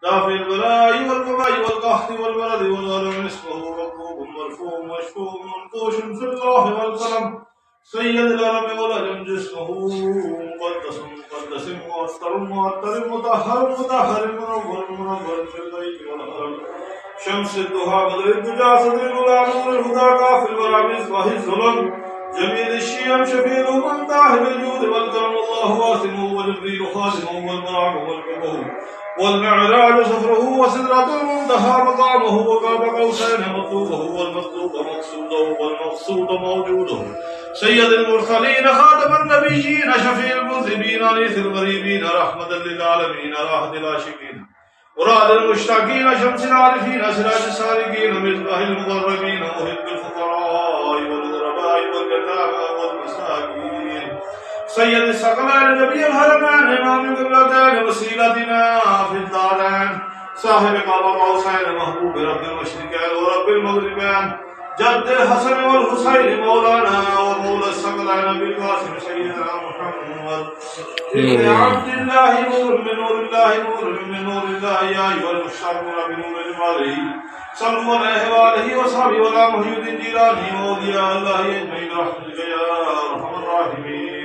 دافع البلاء والوباء والقحط والبلد والغرم اسمه مكتوب مرفوع مشفوع منقوش في الله والقلم سيد العالم والعجم جسمه مقدس مقدس معطر معطر مطهر مطهر منور منور في الليل والنهار شمس الضحى بدر الدجى صدر الغلام نور الهدى كافل الورى مصباح الظلم جميل الشيم شفيع من طاهر الجود والكرم الله واسمه وجبريل خادمه والمراق والكبه والمعراج سفره وسدرة المنتهى مقامه وقاب قوسين مطلوبه والمطلوب مقصوده والمقصود موجوده سيد المرسلين خاتم النبيين شفيع المذنبين انيس الغريبين رحمة للعالمين راحة العاشقين مراد المشتاقين شمس العارفين سراج السالكين مصباح المقربين محب الفقراء والغرباء واليتامى والمساكين سيد الثقلين نبي الحرمين امام القبلتين وسيلتنا في الدارين صاحب قاب قوسين محبوب رب المشرقين ورب المغربين جد الحسن والحسين مولانا ومولى الثقلين بالقاسم سيدنا محمد ابن عبد الله نور من نور الله نور من نور الله يا ايها المشتاقون بنور جماله صلوا عليه واله وصحبه ولا محي الدين جيلاني واولياء الله اجمعين برحمتك يا ارحم الراحمين.